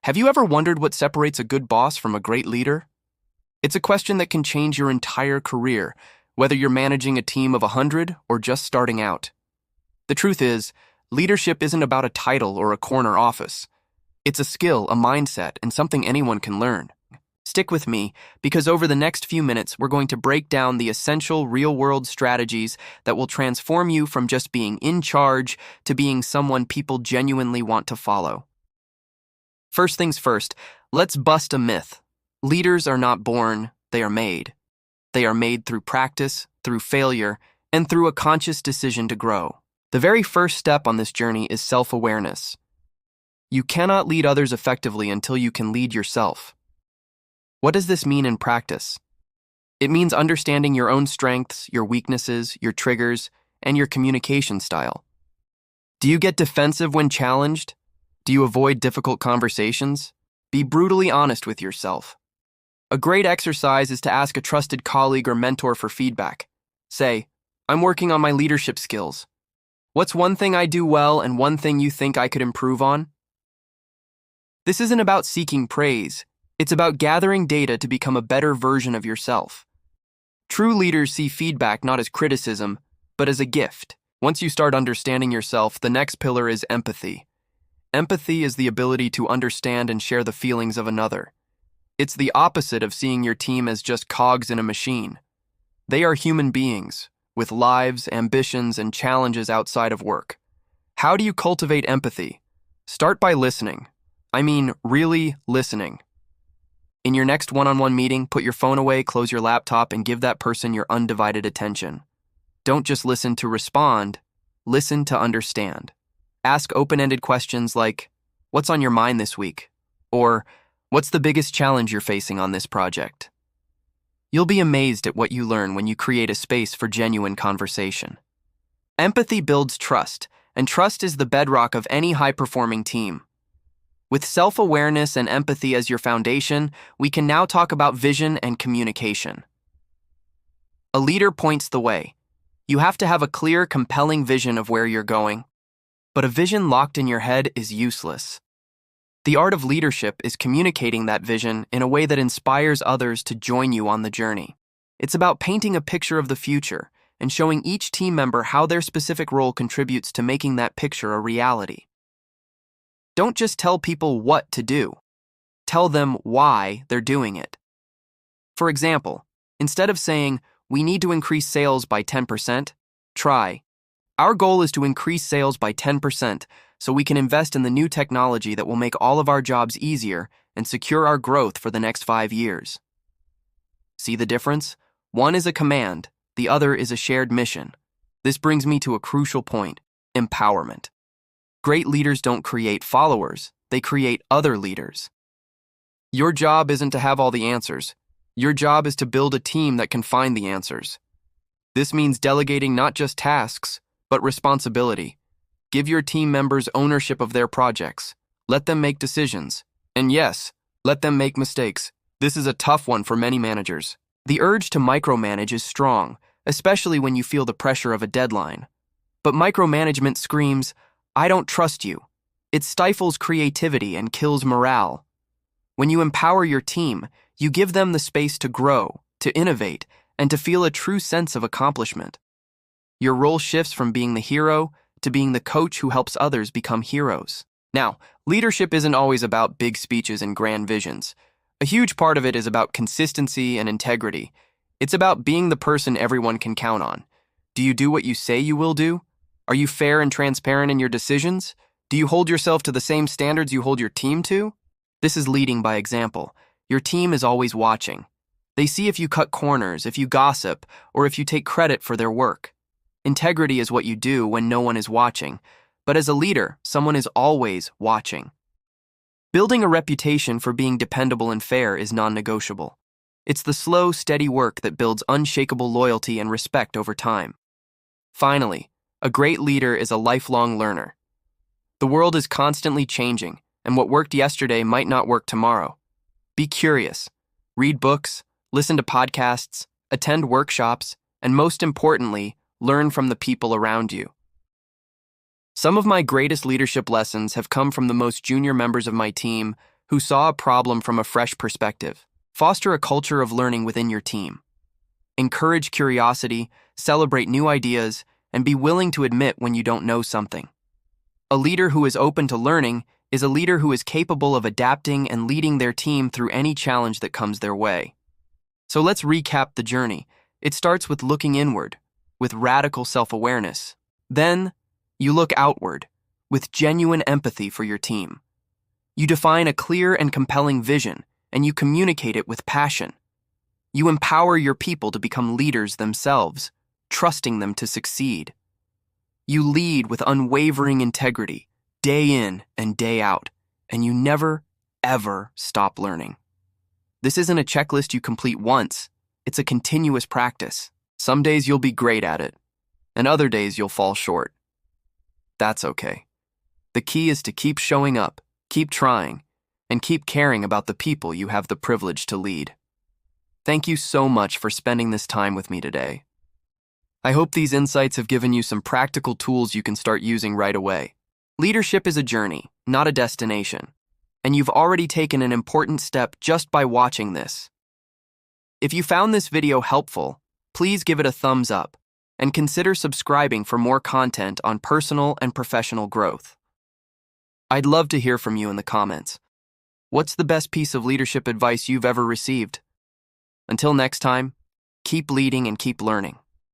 Have you ever wondered what separates a good boss from a great leader? It's a question that can change your entire career, whether you're managing a team of 100 or just starting out. The truth is, leadership isn't about a title or a corner office. It's a skill, a mindset, and something anyone can learn. Stick with me, because over the next few minutes, we're going to break down the essential real-world strategies that will transform you from just being in charge to being someone people genuinely want to follow. First things first, let's bust a myth. Leaders are not born, they are made. They are made through practice, through failure, and through a conscious decision to grow. The very first step on this journey is self-awareness. You cannot lead others effectively until you can lead yourself. What does this mean in practice? It means understanding your own strengths, your weaknesses, your triggers, and your communication style. Do you get defensive when challenged? Do you avoid difficult conversations? Be brutally honest with yourself. A great exercise is to ask a trusted colleague or mentor for feedback. Say, I'm working on my leadership skills. What's one thing I do well and one thing you think I could improve on? This isn't about seeking praise. It's about gathering data to become a better version of yourself. True leaders see feedback not as criticism, but as a gift. Once you start understanding yourself, the next pillar is empathy. Empathy is the ability to understand and share the feelings of another. It's the opposite of seeing your team as just cogs in a machine. They are human beings, with lives, ambitions, and challenges outside of work. How do you cultivate empathy? Start by listening. I mean, really listening. In your next one-on-one meeting, put your phone away, close your laptop, and give that person your undivided attention. Don't just listen to respond, listen to understand. Ask open-ended questions like, what's on your mind this week? Or, what's the biggest challenge you're facing on this project? You'll be amazed at what you learn when you create a space for genuine conversation. Empathy builds trust, and trust is the bedrock of any high-performing team. With self-awareness and empathy as your foundation, we can now talk about vision and communication. A leader points the way. You have to have a clear, compelling vision of where you're going. But a vision locked in your head is useless. The art of leadership is communicating that vision in a way that inspires others to join you on the journey. It's about painting a picture of the future and showing each team member how their specific role contributes to making that picture a reality. Don't just tell people what to do. Tell them why they're doing it. For example, instead of saying, we need to increase sales by 10%, try, our goal is to increase sales by 10% so we can invest in the new technology that will make all of our jobs easier and secure our growth for the next 5 years. See the difference? One is a command, the other is a shared mission. This brings me to a crucial point: empowerment. Great leaders don't create followers, they create other leaders. Your job isn't to have all the answers. Your job is to build a team that can find the answers. This means delegating not just tasks, but responsibility. Give your team members ownership of their projects. Let them make decisions. And yes, let them make mistakes. This is a tough one for many managers. The urge to micromanage is strong, especially when you feel the pressure of a deadline. But micromanagement screams, I don't trust you. It stifles creativity and kills morale. When you empower your team, you give them the space to grow, to innovate, and to feel a true sense of accomplishment. Your role shifts from being the hero to being the coach who helps others become heroes. Now, leadership isn't always about big speeches and grand visions. A huge part of it is about consistency and integrity. It's about being the person everyone can count on. Do you do what you say you will do? Are you fair and transparent in your decisions? Do you hold yourself to the same standards you hold your team to? This is leading by example. Your team is always watching. They see if you cut corners, if you gossip, or if you take credit for their work. Integrity is what you do when no one is watching, but as a leader, someone is always watching. Building a reputation for being dependable and fair is non-negotiable. It's the slow, steady work that builds unshakable loyalty and respect over time. Finally, a great leader is a lifelong learner. The world is constantly changing, and what worked yesterday might not work tomorrow. Be curious. Read books, listen to podcasts, attend workshops, and most importantly, learn from the people around you. Some of my greatest leadership lessons have come from the most junior members of my team who saw a problem from a fresh perspective. Foster a culture of learning within your team. Encourage curiosity, celebrate new ideas, and be willing to admit when you don't know something. A leader who is open to learning is a leader who is capable of adapting and leading their team through any challenge that comes their way. So let's recap the journey. It starts with looking inward, with radical self-awareness. Then, you look outward, with genuine empathy for your team. You define a clear and compelling vision, and you communicate it with passion. You empower your people to become leaders themselves, trusting them to succeed. You lead with unwavering integrity, day in and day out, and you never, ever stop learning. This isn't a checklist you complete once. It's a continuous practice. Some days you'll be great at it, and other days you'll fall short. That's okay. The key is to keep showing up, keep trying, and keep caring about the people you have the privilege to lead. Thank you so much for spending this time with me today. I hope these insights have given you some practical tools you can start using right away. Leadership is a journey, not a destination, and you've already taken an important step just by watching this. If you found this video helpful, please give it a thumbs up and consider subscribing for more content on personal and professional growth. I'd love to hear from you in the comments. What's the best piece of leadership advice you've ever received? Until next time, keep leading and keep learning.